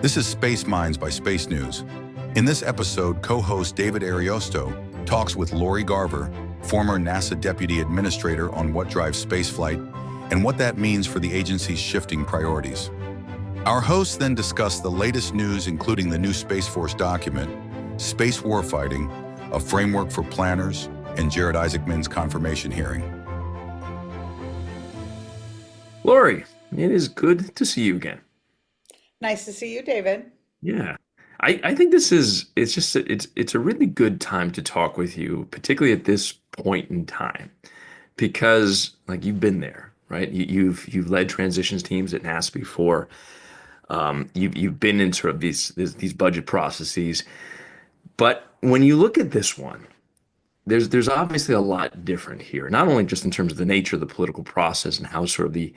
This is Space Minds by Space News. In this episode, co-host David Ariosto talks with Lori Garver, former NASA Deputy Administrator, on what drives spaceflight and what that means for the agency's shifting priorities. Our hosts then discuss the latest news, including the new Space Force document, Space Warfighting, a framework for planners, and David Isaacman's confirmation hearing. Lori, it is good to see you again. Nice to see you, David. Yeah. I think it's a really good time to talk with you, particularly at this point in time, because like you've been there, right? You've led transitions teams at NASA before. You've been in sort of these budget processes. But when you look at this one, there's obviously a lot different here, not only just in terms of the nature of the political process and how sort of the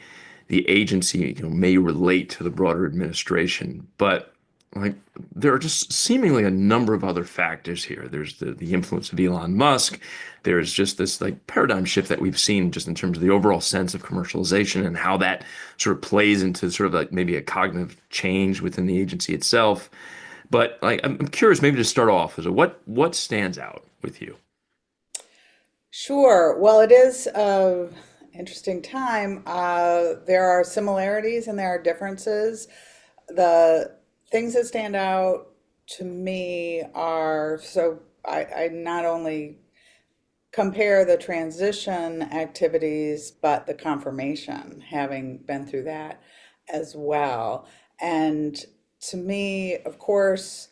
agency, may relate to the broader administration, but like there are just seemingly a number of other factors here. There's the influence of Elon Musk. There's just this like paradigm shift that we've seen just in terms of the overall sense of commercialization and how that sort of plays into sort of like maybe a cognitive change within the agency itself. But like I'm curious, maybe to start off, is what stands out with you? Sure. Well, it is an interesting time. There are similarities and there are differences. The things that stand out to me are I not only compare the transition activities, but the confirmation, having been through that as well. And to me, of course,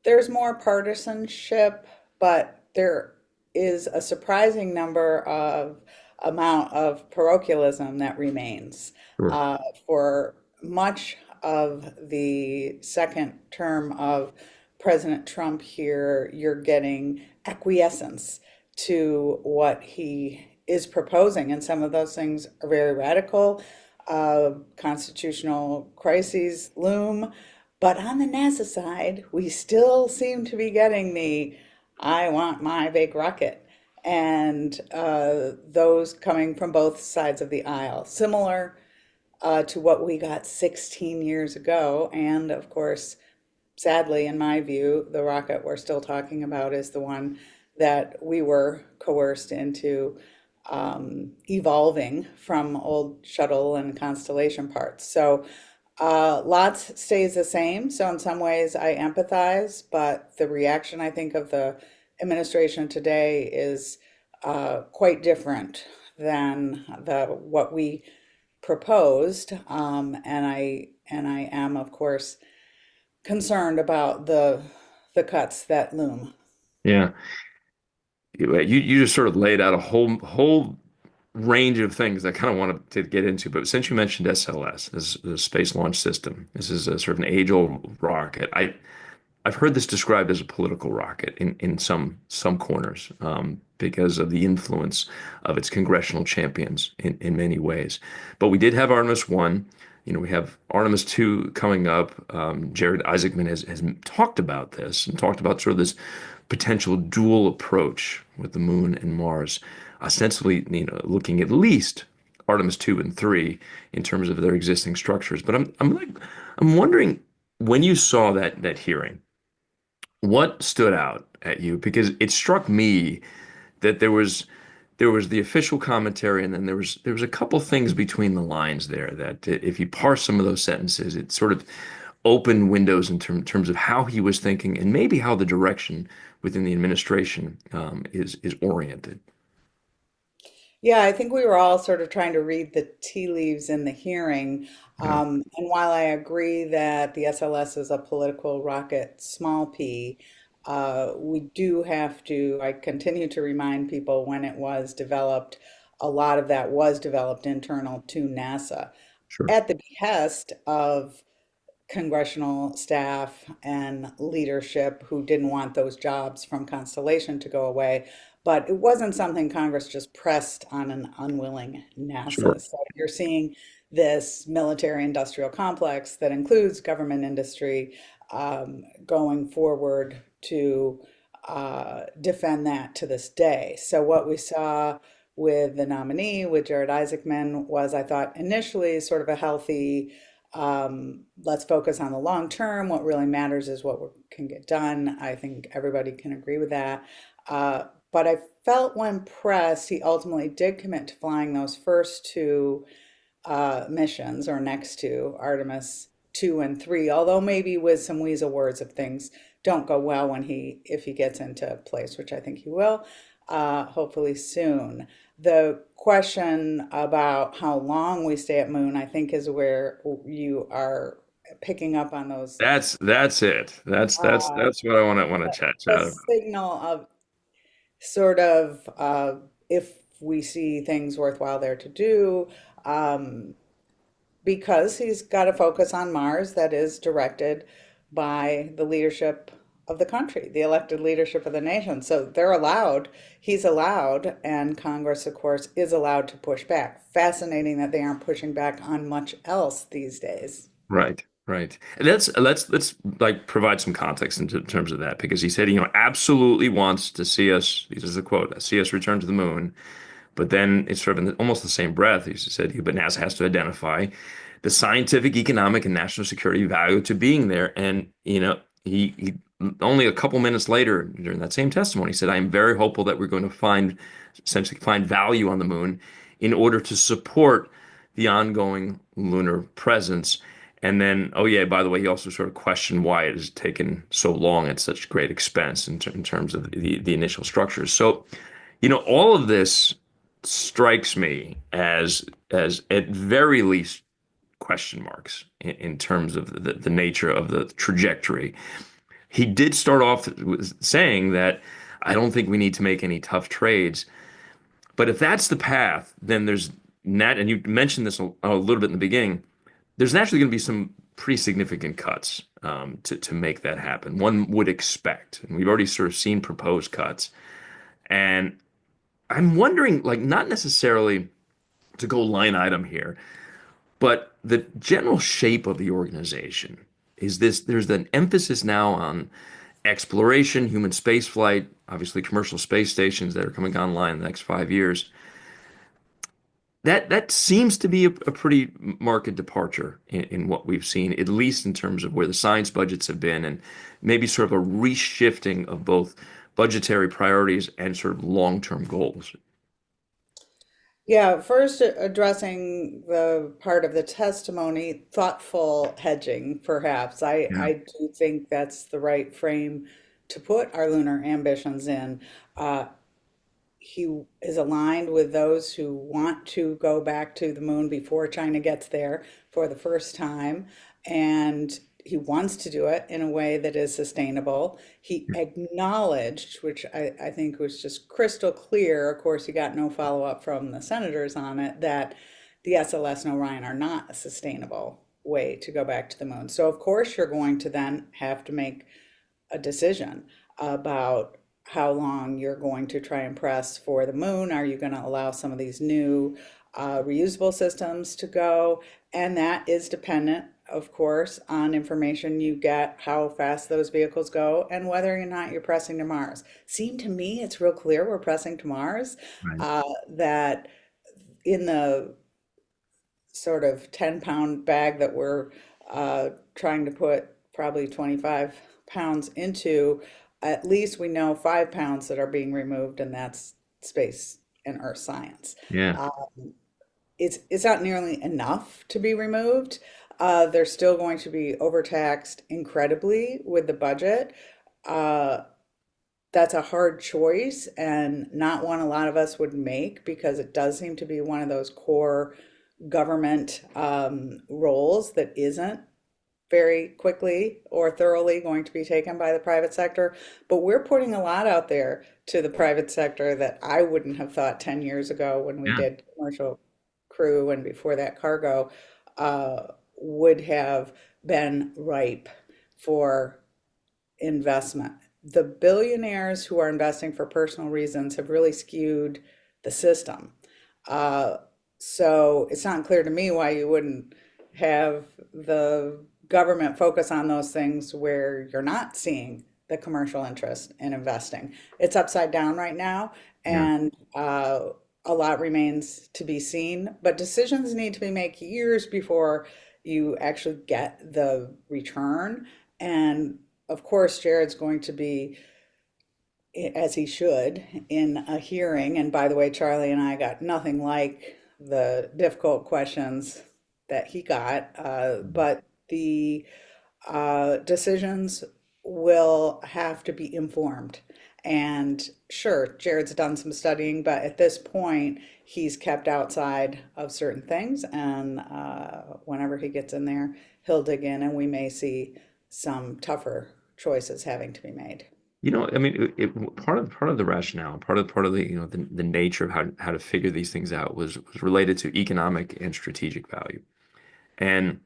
there's more partisanship, but there is a surprising amount of parochialism that remains. Sure. For much of the second term of President Trump here, you're getting acquiescence to what he is proposing, and some of those things are very radical. Constitutional crises loom, but on the NASA side, we still seem to be getting the "I want my big rocket," and those coming from both sides of the aisle, similar to what we got 16 years ago. And of course, sadly, in my view, the rocket we're still talking about is the one that we were coerced into evolving from old shuttle and Constellation parts. So lots stays the same. So in some ways I empathize, but the reaction, I think, of the administration today is quite different than what we proposed. And I am, of course, concerned about the cuts that loom. Yeah. You just sort of laid out a whole range of things I kind of wanted to get into, but since you mentioned SLS, as the Space Launch System, this is a sort of an age-old rocket. I've heard this described as a political rocket in some corners, because of the influence of its congressional champions in many ways. But we did have Artemis 1. We have Artemis 2 coming up. David Isaacman has talked about this and talked about sort of this potential dual approach with the moon and Mars, ostensibly, looking at least Artemis 2 and 3 in terms of their existing structures. But I'm wondering, when you saw that hearing, what stood out at you? Because it struck me that there was the official commentary, and then there was a couple things between the lines there that, if you parse some of those sentences, it sort of opened windows in terms of how he was thinking and maybe how the direction within the administration is oriented. Yeah, I think we were all sort of trying to read the tea leaves in the hearing. Yeah. And while I agree that the SLS is a political rocket, small p, we do have to, I continue to remind people, when it was developed, a lot of that was developed internal to NASA Sure. at the behest of congressional staff and leadership who didn't want those jobs from Constellation to go away. But it wasn't something Congress just pressed on an unwilling Sure. NASA. So you're seeing this military industrial complex that includes government industry going forward to defend that to this day. So what we saw with the nominee, with David Isaacman, was, I thought, initially sort of a healthy Let's focus on the long term. What really matters is what can get done. I think everybody can agree with that. But I felt when pressed, he ultimately did commit to flying those first two missions, or next to Artemis 2 and 3, although maybe with some weasel words if things don't go well if he gets into place, which I think he will, hopefully soon. The question about how long we stay at moon, I think, is where you are picking up on those, That's it. That's what I want to chat the about. signal of sort of if we see things worthwhile there to do. Um, because he's got a focus on Mars that is directed by the leadership of the country, the elected leadership of the nation. So he's allowed, and Congress, of course, is allowed to push back. Fascinating that they aren't pushing back on much else these days. Right, right. And let's like provide some context in terms of that, because he said, absolutely wants to see us, this is a quote, see us return to the moon. But then it's sort of in almost the same breath, he said, but NASA has to identify the scientific, economic, and national security value to being there. And, he only a couple minutes later during that same testimony, he said, I am very hopeful that we're going to essentially find value on the moon in order to support the ongoing lunar presence. And then, oh yeah, by the way, he also sort of questioned why it has taken so long at such great expense in terms of the initial structures. So, all of this strikes me as at very least question marks in terms of the nature of the trajectory. He did start off with saying that I don't think we need to make any tough trades. But if that's the path, then there's and you mentioned this a little bit in the beginning, there's naturally going to be some pretty significant cuts to make that happen. One would expect, and we've already sort of seen proposed cuts. And I'm wondering, like, not necessarily to go line item here, but the general shape of the organization is this. There's an emphasis now on exploration, human spaceflight, obviously commercial space stations that are coming online in the next 5 years. That seems to be a pretty marked departure in what we've seen, at least in terms of where the science budgets have been, and maybe sort of a reshifting of both budgetary priorities and sort of long-term goals. Yeah, first addressing the part of the testimony, thoughtful hedging, perhaps. Yeah. I do think that's the right frame to put our lunar ambitions in. Uh, he is aligned with those who want to go back to the moon before China gets there for the first time. And he wants to do it in a way that is sustainable. He acknowledged, which I think was just crystal clear, of course, he got no follow-up from the senators on it, that the SLS and Orion are not a sustainable way to go back to the moon. So, of course, you're going to then have to make a decision about how long you're going to try and press for the moon. Are you going to allow some of these new reusable systems to go? And that is dependent, of course, on information you get, how fast those vehicles go, and whether or not you're pressing to Mars. Seemed to me it's real clear we're pressing to Mars, Right. that in the sort of 10-pound bag that we're trying to put probably 25 pounds into, at least we know 5 pounds that are being removed, and that's space and earth science. Yeah. Uh, it's not nearly enough to be removed. They're still going to be overtaxed incredibly with the budget. Uh, that's a hard choice, and not one a lot of us would make, because it does seem to be one of those core government roles that isn't very quickly or thoroughly going to be taken by the private sector. But we're putting a lot out there to the private sector that I wouldn't have thought 10 years ago when we Yeah. did commercial crew, and before that cargo, would have been ripe for investment. The billionaires who are investing for personal reasons have really skewed the system. Uh, so it's not clear to me why you wouldn't have the government focus on those things where you're not seeing the commercial interest in investing. It's upside down right now, Yeah. and a lot remains to be seen, but decisions need to be made years before you actually get the return. And of course, Jared's going to be, as he should, in a hearing. And by the way, Charlie and I got nothing like the difficult questions that he got, but the decisions will have to be informed. And sure, Jared's done some studying, but at this point, he's kept outside of certain things. And whenever he gets in there, he'll dig in, and we may see some tougher choices having to be made. I mean, part of the rationale, part of the the nature of how to figure these things out was related to economic and strategic value, and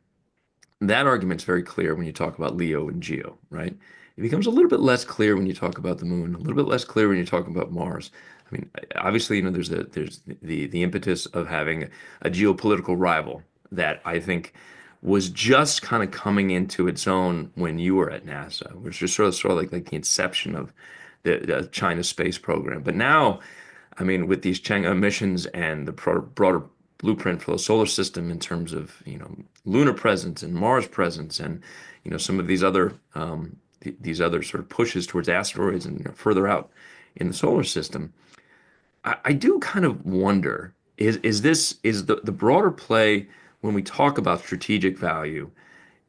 that argument's very clear when you talk about Leo and Geo, right? It becomes a little bit less clear when you talk about the moon, a little bit less clear when you talk about Mars. I mean, obviously, there's the impetus of having a geopolitical rival that I think was just kind of coming into its own when you were at NASA, which was sort of like the inception of the China space program. But now, I mean, with these Chang'e missions and the broader blueprint for the solar system in terms of lunar presence and Mars presence, and some of these other sort of pushes towards asteroids and further out in the solar system, I do kind of wonder, is the broader play when we talk about strategic value,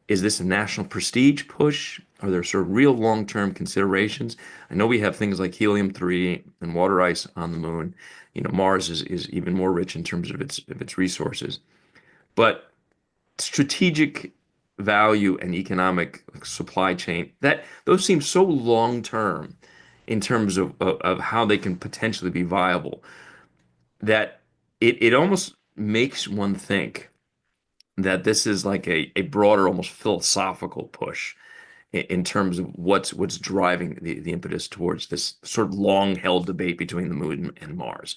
is this a national prestige push? Are there sort of real long-term considerations? I know we have things like helium-3 and water ice on the moon. Mars is even more rich in terms of its resources. But strategic value and economic supply chain, that those seem so long-term in terms of how they can potentially be viable, that it almost makes one think that this is like a broader, almost philosophical push in terms of what's driving the impetus towards this sort of long-held debate between the moon and Mars.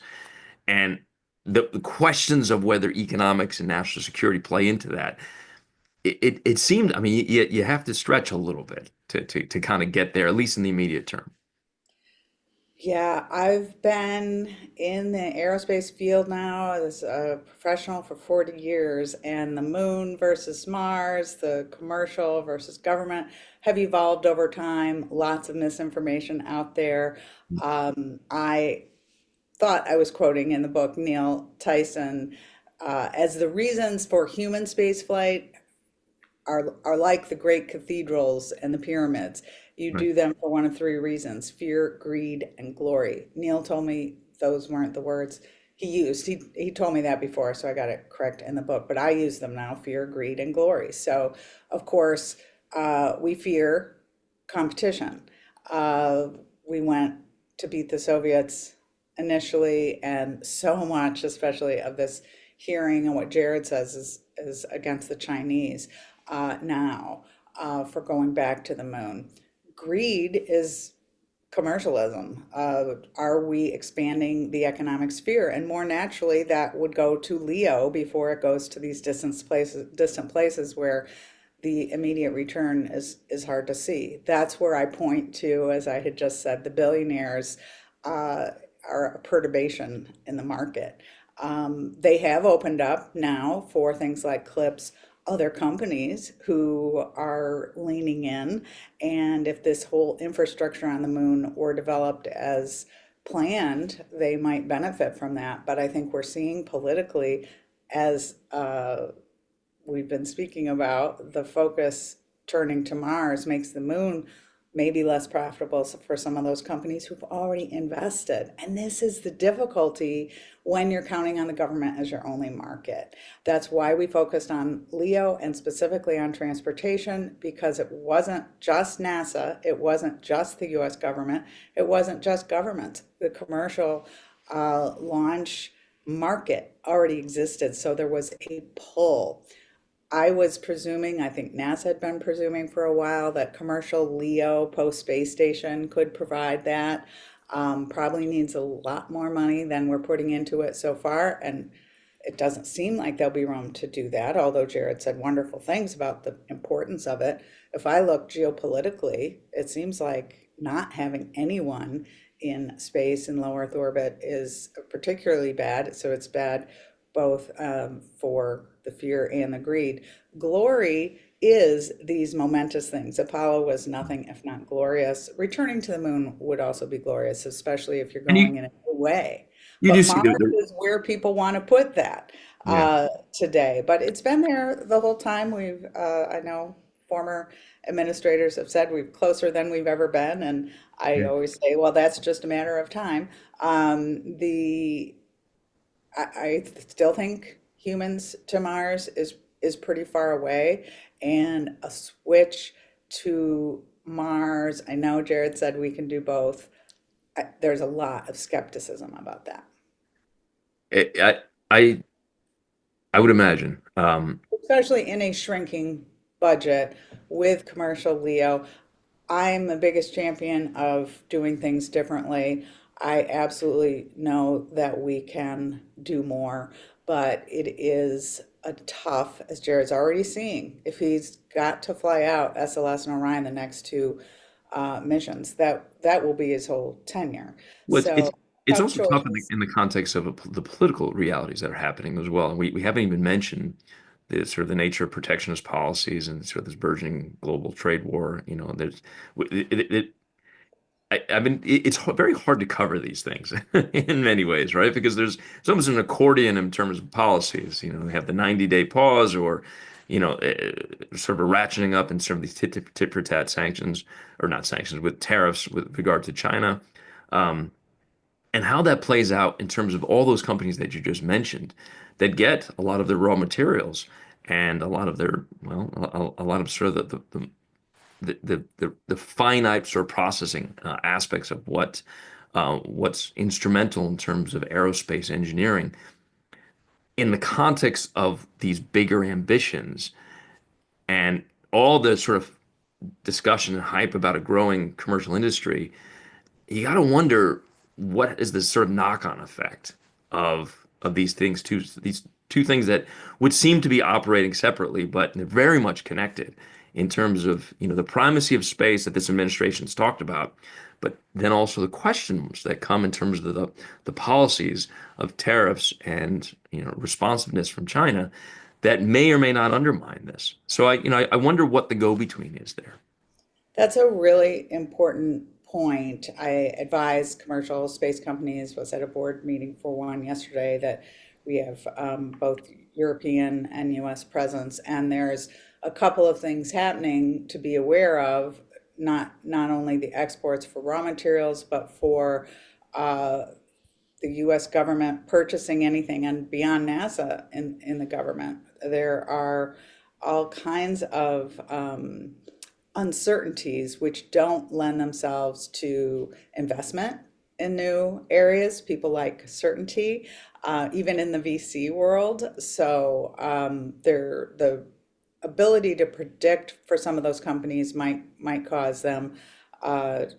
And the questions of whether economics and national security play into that, it seemed, I mean, you have to stretch a little bit to kind of get there, at least in the immediate term. Yeah, I've been in the aerospace field now as a professional for 40 years, and the moon versus Mars, the commercial versus government have evolved over time. Lots of misinformation out there. I thought I was quoting in the book Neil Tyson as the reasons for human spaceflight are like the great cathedrals and the pyramids. You Right. do them for one of three reasons: fear, greed, and glory. Neil told me those weren't the words he used. He told me that before, so I got it correct in the book, but I use them now: fear, greed, and glory. So, of course, we fear competition. Uh, we went to beat the Soviets initially, and so much, especially of this hearing and what Jared says, is against the Chinese now for going back to the moon. Greed is commercialism. Are we expanding the economic sphere? And more naturally, that would go to Leo before it goes to these distant places where the immediate return is hard to see. That's where I point to, as I had just said, the billionaires are a perturbation in the market. They have opened up now for things like clips, other companies who are leaning in. And if this whole infrastructure on the moon were developed as planned, they might benefit from that. But I think we're seeing politically, as we've been speaking about, the focus turning to Mars makes the moon maybe less profitable for some of those companies who've already invested. And this is the difficulty when you're counting on the government as your only market. That's why we focused on Leo and specifically on transportation, because it wasn't just NASA, it wasn't just the US government, it wasn't just government. The commercial launch market already existed, so there was a pull. I was presuming, I think NASA had been presuming for a while, that commercial Leo post-space station could provide that. Probably needs a lot more money than we're putting into it so far, and it doesn't seem like there'll be room to do that, although Jared said wonderful things about the importance of it. If I look geopolitically, it seems like not having anyone in space in low Earth orbit is particularly bad. So it's bad both for the fear and the greed. Glory is these momentous things. Apollo was nothing if not glorious. Returning to the moon would also be glorious, especially if you're And going in a new way. you do But see Mars is where people want to put that yeah. today. But it's been there the whole time. I know former administrators have said we're closer than we've ever been, and I Yeah. always say, well, that's just a matter of time. The I still think humans to Mars is pretty far away, and a switch to Mars. I know Jared said we can do both. There's a lot of skepticism about that, I, I I would imagine. especially in a shrinking budget with commercial LEO. I'm the biggest champion of doing things differently. I absolutely know that we can do more, but it is a tough, as Jared's already seeing, if he's got to fly out SLS and Orion the next two missions, that will be his whole tenure. Well, it's So it's tough also tough in choices. the context of the political realities that are happening as well. And we haven't even mentioned the sort of the nature of protectionist policies and sort of this burgeoning global trade war. You know, there's I mean, it's very hard to cover these things in many ways, right? Because it's almost an accordion in terms of policies. You know, they have the 90-day pause, or sort of a ratcheting up in sort of these tit for tat sanctions, or not sanctions, with tariffs with regard to China. Um, and how that plays out in terms of all those companies that you just mentioned that get a lot of their raw materials and a lot of their, well, a lot of sort of the finite sort of processing aspects of what's instrumental in terms of aerospace engineering in the context of these bigger ambitions and all the sort of discussion and hype about a growing commercial industry. You got to wonder what is the sort of knock-on effect of these two things that would seem to be operating separately, but they're very much connected in terms of, you know, the primacy of space that this administration's talked about, but then also the questions that come in terms of the policies of tariffs and, you know, responsiveness from China that may or may not undermine this. So I wonder what the go-between is there. That's a really important point. I advise commercial space companies, was at a board meeting for one yesterday, that we have both European and US presence, and there's a couple of things happening to be aware of, not only the exports for raw materials, but for uh, the US government purchasing anything and beyond NASA in the government. There are all kinds of uncertainties which don't lend themselves to investment in new areas. People like certainty, even in the VC world. So the ability to predict for some of those companies might cause them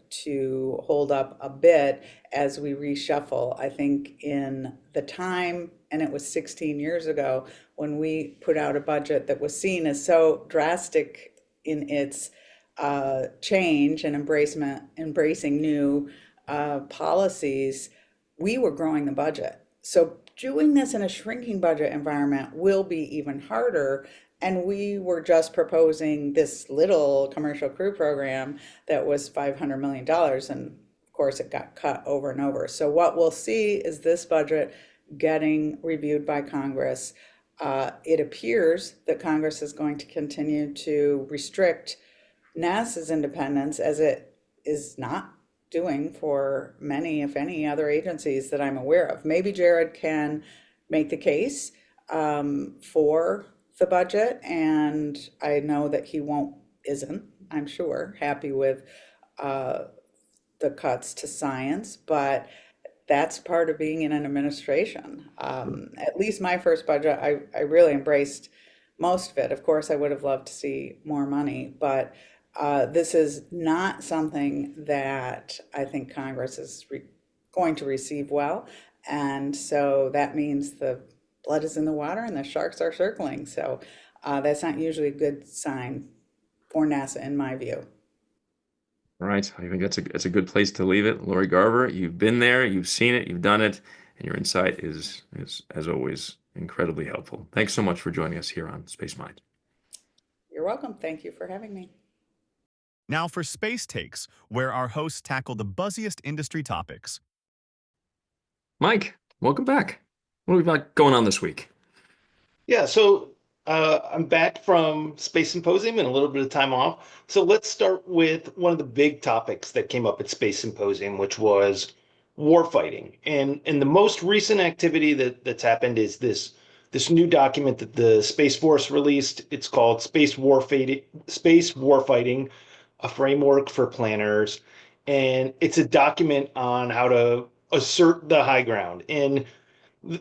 to hold up a bit as we reshuffle. I think in the time, and it was 16 years ago, when we put out a budget that was seen as so drastic in its change and embracing new policies, we were growing the budget. So doing this in a shrinking budget environment will be even harder. And we were just proposing this little commercial crew program that was $500 million. And of course, it got cut over and over. So what we'll see is this budget getting reviewed by Congress. It appears that Congress is going to continue to restrict NASA's independence, as it is not doing for many, if any, other agencies that I'm aware of. Maybe Jared can make the case for the budget, and I know that he isn't, I'm sure, happy with the cuts to science, but that's part of being in an administration. At least my first budget, I really embraced most of it. Of course, I would have loved to see more money, but this is not something that I think Congress is going to receive well. And so that means the blood is in the water and the sharks are circling. So that's not usually a good sign for NASA, in my view. All right. I think that's a good place to leave it. Lori Garver, you've been there, you've seen it, you've done it, and your insight is as always incredibly helpful. Thanks so much for joining us here on Space Mind. You're welcome. Thank you for having me. Now for Space Takes, where our hosts tackle the buzziest industry topics. Mike, welcome back. What have we got going on this week? Yeah, so I'm back from Space Symposium and a little bit of time off. So let's start with one of the big topics that came up at Space Symposium, which was warfighting. And the most recent activity that's happened is this new document that the Space Force released. It's called Space Warfighting, a framework for planners. And it's a document on how to assert the high ground. And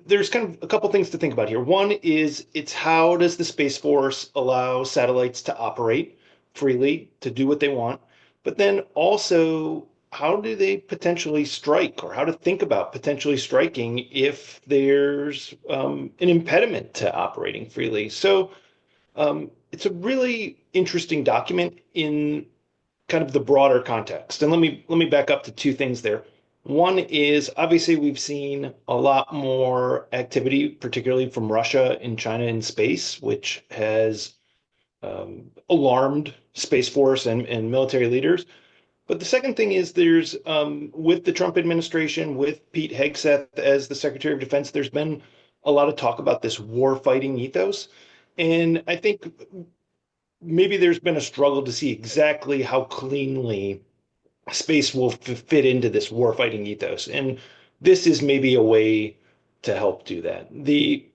there's kind of a couple things to think about here. One is it's how does the Space Force allow satellites to operate freely, to do what they want, but then also how do they potentially strike, or how to think about potentially striking if there's an impediment to operating freely. So it's a really interesting document in kind of the broader context. And let me back up to two things there. One is obviously we've seen a lot more activity, particularly from Russia and China in space, which has alarmed Space Force and military leaders. But the second thing is there's, with the Trump administration, with Pete Hegseth as the Secretary of Defense, there's been a lot of talk about this war fighting ethos. And I think maybe there's been a struggle to see exactly how cleanly space will fit into this warfighting ethos, and this is maybe a way to help do that. The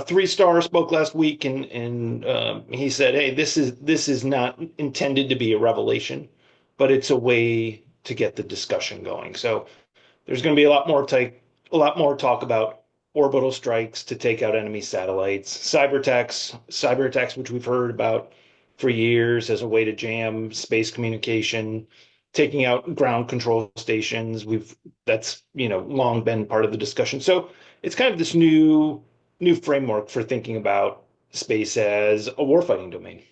three-star spoke last week, and he said, "Hey, this is not intended to be a revelation, but it's a way to get the discussion going." So there's going to be a lot more talk about orbital strikes to take out enemy satellites, cyber attacks, which we've heard about for years as a way to jam space communication, taking out ground control stations. That's long been part of the discussion. So it's kind of this new framework for thinking about space as a warfighting domain.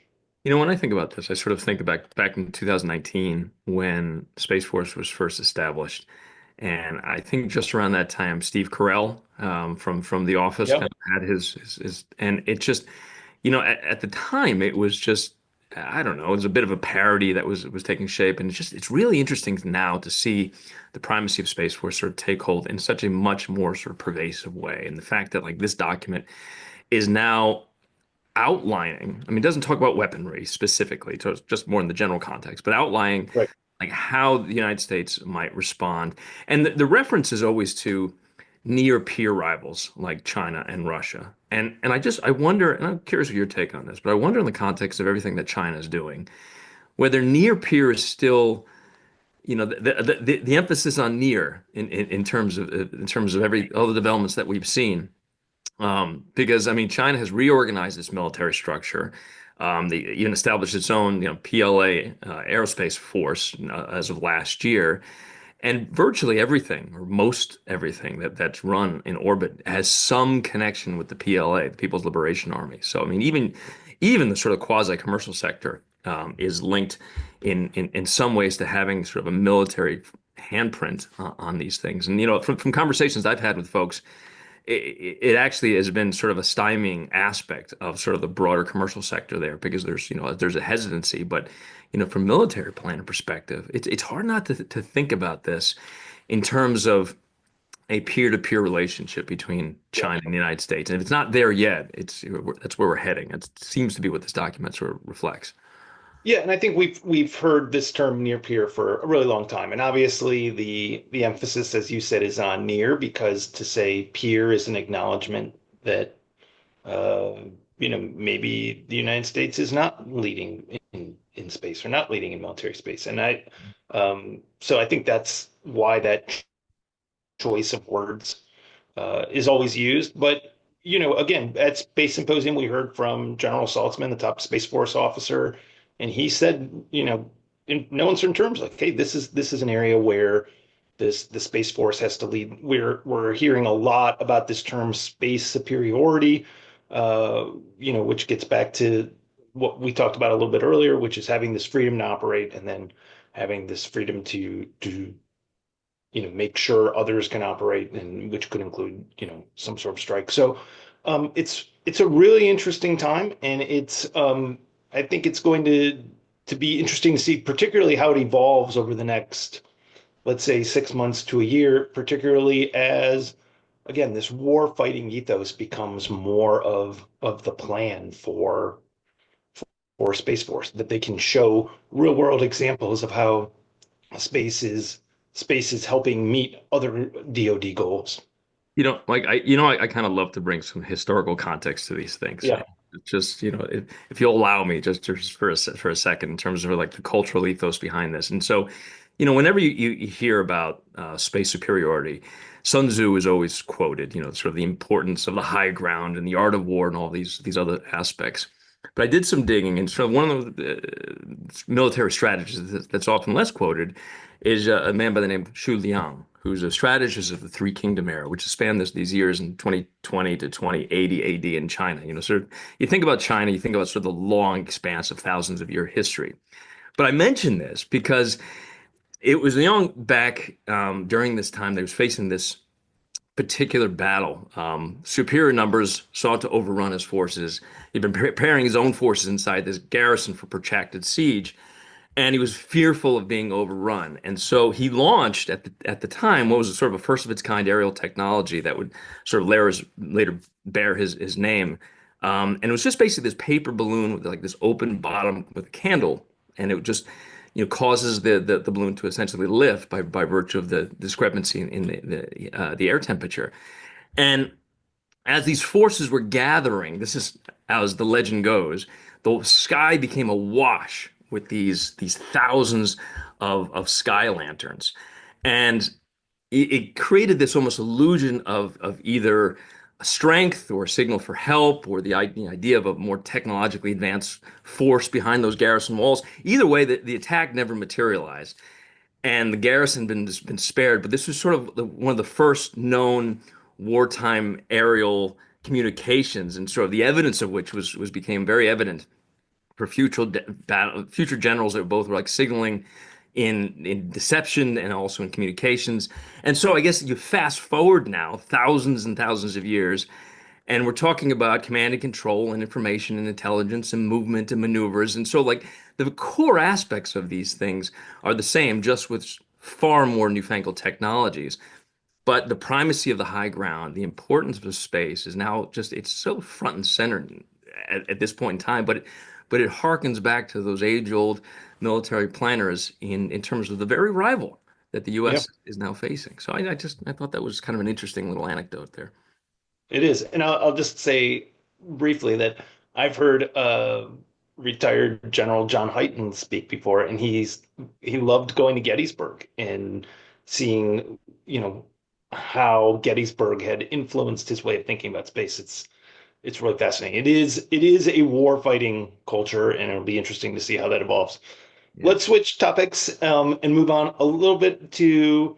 When I think about this, I sort of think back in 2019 when Space Force was first established. And I think just around that time, Steve Carell from The Office Yep. kind of had his and it just, at the time it was just, I don't know, it was a bit of a parody that was taking shape. And it's really interesting now to see the primacy of Space Force sort of take hold in such a much more sort of pervasive way. And the fact that like this document is now outlining, I mean, it doesn't talk about weaponry specifically, so it's just more in the general context, but outlining Right. like how the United States might respond. And the reference is always to near peer rivals like China and Russia. And I wonder, and I'm curious of your take on this, but I wonder in the context of everything that China is doing, whether near peer is still, the emphasis on near in terms of all the developments that we've seen. Because I mean, China has reorganized its military structure. They even established its own, PLA aerospace force as of last year, and virtually everything, or most everything that's run in orbit has some connection with the PLA, the People's Liberation Army. So I mean, even the sort of quasi-commercial sector is linked in some ways to having sort of a military handprint on these things. And from conversations I've had with folks, it actually has been sort of a stymieing aspect of sort of the broader commercial sector there, because there's a hesitancy. But from military planning perspective, it's hard not to think about this in terms of a peer-to-peer relationship between China and the United States. And if it's not there yet, that's where we're heading. It seems to be what this document sort of reflects. Yeah, and I think we've heard this term near peer for a really long time. And obviously the emphasis, as you said, is on near, because to say peer is an acknowledgement that maybe the United States is not leading in space, or not leading in military space. And so I think that's why that choice of words is always used. But again, at Space Symposium, we heard from General Saltzman, the top Space Force officer, and he said, in no uncertain terms, like, hey, this is an area where the Space Force has to lead. We're hearing a lot about this term space superiority, which gets back to what we talked about a little bit earlier, which is having this freedom to operate, and then having this freedom to make sure others can operate, and which could include some sort of strike. So It's a really interesting time, and I think it's going to be interesting to see, particularly how it evolves over the next, let's say, 6 months to a year, particularly as, again, this war fighting ethos becomes more of the plan for Space Force, that they can show real world examples of how space is space is helping meet other DoD goals. I kind of love to bring some historical context to these things. Yeah. Just, if you'll allow me just for a second in terms of like the cultural ethos behind this. And so, whenever you hear about space superiority, Sun Tzu is always quoted, sort of the importance of the high ground and the art of war and all these other aspects. But I did some digging, and sort of one of the military strategists that's often less quoted is a man by the name of Xu Liang, who's a strategist of the Three Kingdom era, which spanned these years in 2020 to 2080 AD in China. Sort of you think about China, you think about sort of the long expanse of thousands of year history. But I mention this because it was Liang back during this time that was facing this particular battle. Superior numbers sought to overrun his forces. He'd been preparing his own forces inside this garrison for protracted siege, and he was fearful of being overrun. And so he launched at the time what was sort of a first of its kind aerial technology that would sort of later bear his name. And it was just basically this paper balloon with like this open bottom with a candle, and it would just causes the balloon to essentially lift by virtue of the discrepancy in the air temperature. And as these forces were gathering, this is as the legend goes, the sky became awash with these thousands of sky lanterns, and it created this almost illusion of either a strength or a signal for help or the idea of a more technologically advanced force behind those garrison walls. Either way, the attack never materialized, and the garrison been spared. But this was sort of one of the first known wartime aerial communications, and sort of the evidence of which became very evident for future generals that both were like signaling in deception and also in communications. And so I guess you fast forward now thousands and thousands of years, and we're talking about command and control and information and intelligence and movement and maneuvers. And so like the core aspects of these things are the same, just with far more newfangled technologies. But the primacy of the high ground, the importance of space is now it's so front and center at this point in time. But it harkens back to those age-old military planners in terms of the very rival that the Yeah, U.S. is now facing. So I thought that was kind of an interesting little anecdote there. it is. And I'll just say briefly that I've heard retired General John Hyten speak before, and he loved going to Gettysburg and seeing, how Gettysburg had influenced his way of thinking about space. It's really fascinating. It is a war fighting culture, and it'll be interesting to see how that evolves. Yeah. Let's switch topics and move on a little bit to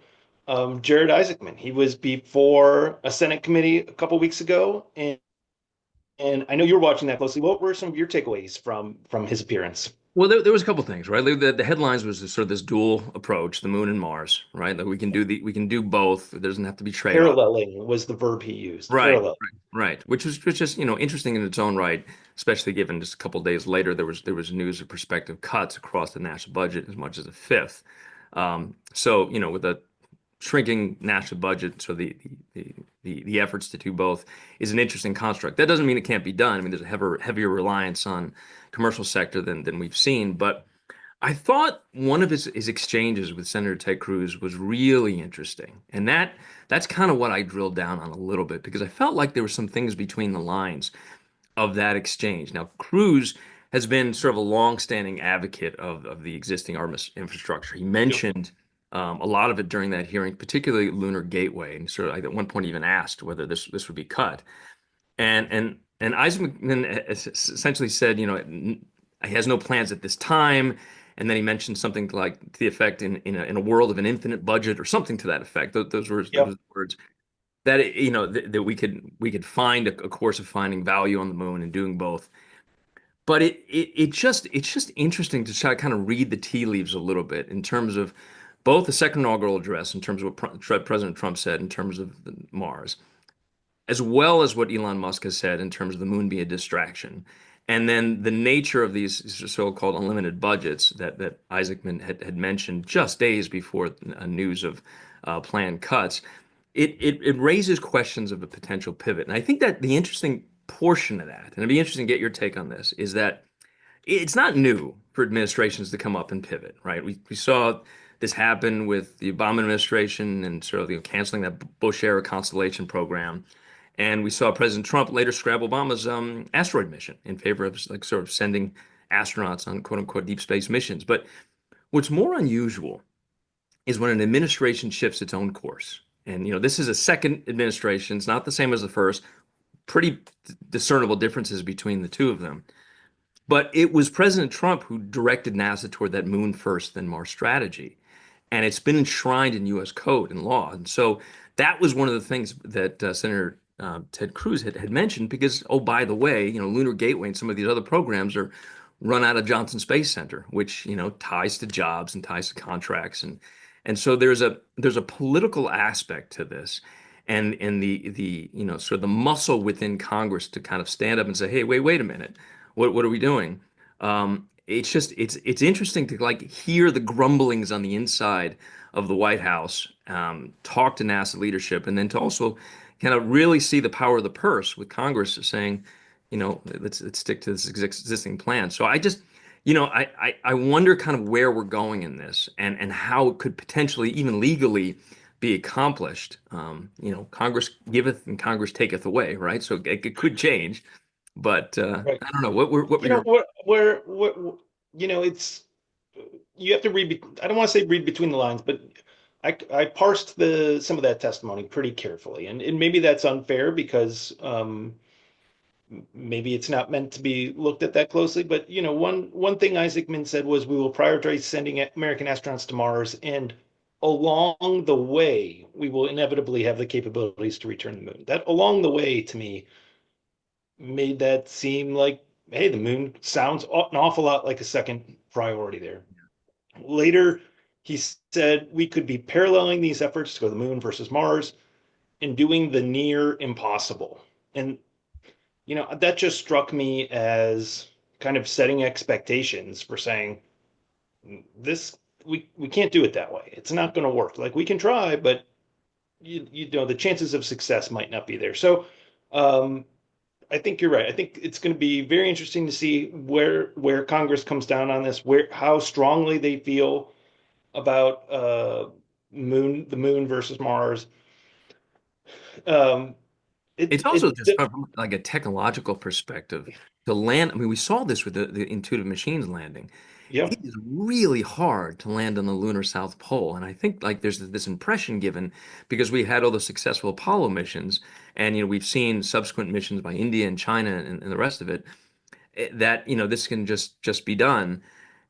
Jared Isaacman. He was before a Senate committee a couple weeks ago, and I know you were watching that closely. What were some of your takeaways from his appearance? Well, there was a couple things, right? The headlines was sort of this dual approach, the moon and Mars, right? Like we can do both. There doesn't have to be trade-off. Paralleling was the verb he used. Right, Parallel. right. Which was just, interesting in its own right, especially given just a couple days later there was news of prospective cuts across the national budget as much as a fifth. So, with a shrinking national budget, so the efforts to do both is an interesting construct. That doesn't mean it can't be done. I mean, there's a heavier reliance on commercial sector than we've seen, but I thought one of his exchanges with Senator Ted Cruz was really interesting. And that's kind of what I drilled down on a little bit, because I felt like there were some things between the lines of that exchange. Now, Cruz has been sort of a long-standing advocate of the existing armament infrastructure. He mentioned a lot of it during that hearing, particularly Lunar Gateway, and sort of at one point even asked whether this would be cut. And Isaacman essentially said, he has no plans at this time. And then he mentioned something like to the effect in a world of an infinite budget or something to that effect. Those were Yep. those words that that we could find a course of finding value on the moon and doing both. But it's just interesting to try to kind of read the tea leaves a little bit in terms of both the second inaugural address, in terms of what President Trump said in terms of Mars, as well as what Elon Musk has said in terms of the moon being a distraction. And then the nature of these so-called unlimited budgets that Isaacman had mentioned just days before news of planned cuts, it raises questions of a potential pivot. And I think that the interesting portion of that, and it'd be interesting to get your take on this, is that it's not new for administrations to come up and pivot, right? We saw this happen with the Obama administration and sort of canceling that Bush era Constellation program. And we saw President Trump later scrap Obama's asteroid mission in favor of like sort of sending astronauts on quote unquote deep space missions. But what's more unusual is when an administration shifts its own course. And this is a second administration. It's not the same as the first. Pretty discernible differences between the two of them. But it was President Trump who directed NASA toward that moon first, then Mars strategy. And it's been enshrined in U.S. code and law. And so that was one of the things that Senator Ted Cruz had mentioned, because, oh, by the way, Lunar Gateway and some of these other programs are run out of Johnson Space Center, which, ties to jobs and ties to contracts. And so there's a political aspect to this. And the sort of the muscle within Congress to kind of stand up and say, hey, wait a minute. What are we doing? It's interesting to like hear the grumblings on the inside of the White House, talk to NASA leadership, and then to also kind of really see the power of the purse with Congress saying, let's stick to this existing plan. So I wonder kind of where we're going in this and how it could potentially even legally be accomplished. Congress giveth and Congress taketh away, right? So it could change. But Right. I don't know what were You know, your it's you have to read. I don't want to say read between the lines, but I parsed some of that testimony pretty carefully, and maybe that's unfair because maybe it's not meant to be looked at that closely. But one thing Isaacman said was we will prioritize sending American astronauts to Mars, and along the way we will inevitably have the capabilities to return to the moon. That along the way to me made that seem like, hey, the moon sounds an awful lot like a second priority there. Later, he said we could be paralleling these efforts to go to the moon versus Mars and doing the near impossible. And, that just struck me as kind of setting expectations for saying this, we can't do it that way. It's not going to work. Like we can try, but the chances of success might not be there. So, I think you're right. I think it's going to be very interesting to see where Congress comes down on this, how strongly they feel about the moon versus Mars. Um, it's also just from like a technological perspective to land. I mean, we saw this with the Intuitive Machines landing. yeah, It is really hard to land on the lunar South Pole. And I think like there's this impression given because we had all the successful Apollo missions and we've seen subsequent missions by India and China and the rest of it that this can just be done.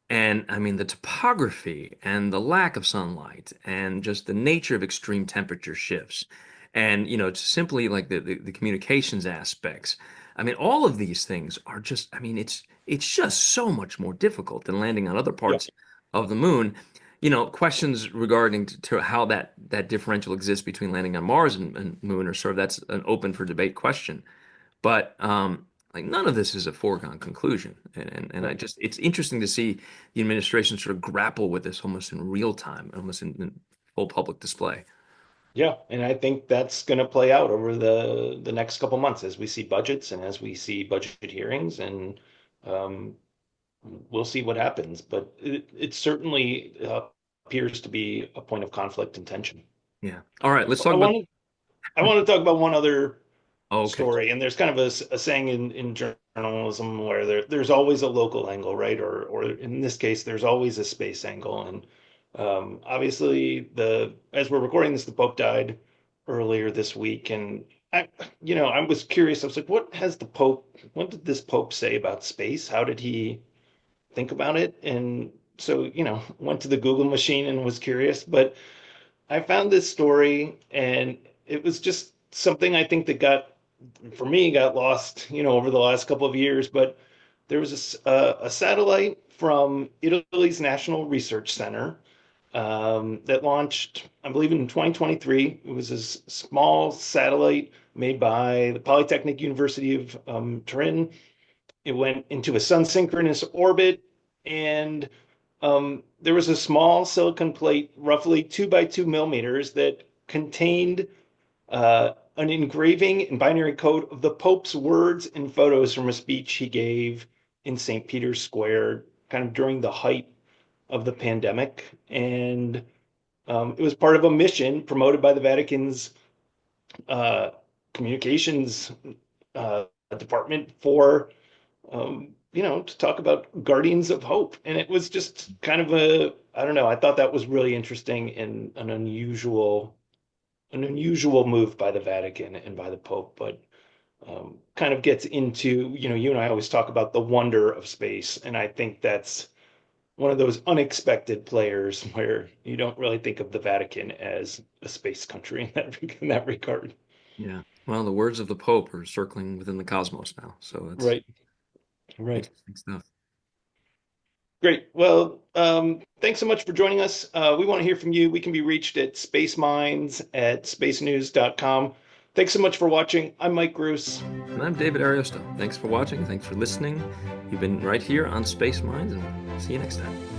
And I mean the topography and the lack of sunlight and just the nature of extreme temperature shifts and it's simply like the communications aspects. I mean all of these things are just I mean it's just so much more difficult than landing on other yeah, parts of the moon. Questions regarding to how that differential exists between landing on Mars and moon are sort of that's an open for debate question. But like none of this is a foregone conclusion. And right. it's interesting to see the administration sort of grapple with this almost in real time, almost in full public display. Yeah, and I think that's going to play out over the next couple months as we see budgets and as we see budget hearings, and um, we'll see what happens. But it certainly appears to be a point of conflict and tension. Yeah. All right, let's I talk about want to I want to talk about one other oh, okay. story, and there's kind of a saying in journalism where there's always a local angle, right? Or in this case, there's always a space angle. And obviously, as we're recording this, the Pope died earlier this week, and I was curious. I was like, what did this Pope say about space? How did he think about it? And so, went to the Google machine and was curious, but I found this story, and it was just something I think that for me, got lost, over the last couple of years. But there was a satellite from Italy's National Research Center that launched, I believe, in 2023. It was a small satellite made by the Polytechnic University of Turin. It went into a sun-synchronous orbit, and there was a small silicon plate, roughly 2 by 2 millimeters, that contained an engraving in binary code of the Pope's words and photos from a speech he gave in St. Peter's Square, kind of during the height of the pandemic. And it was part of a mission promoted by the Vatican's uh, communications department for, to talk about guardians of hope. And it was just kind of I don't know, I thought that was really interesting and an unusual move by the Vatican and by the Pope, but kind of gets into, you and I always talk about the wonder of space. And I think that's one of those unexpected players where you don't really think of the Vatican as a space country in that regard. Yeah. Well, the words of the Pope are circling within the cosmos now. So it's Right. interesting stuff. Great. Well, thanks so much for joining us. We want to hear from you. We can be reached at spaceminds@spacenews.com. Thanks so much for watching. I'm Mike Bruce. And I'm David Ariosto. Thanks for watching. Thanks for listening. You've been right here on Space Minds, and see you next time.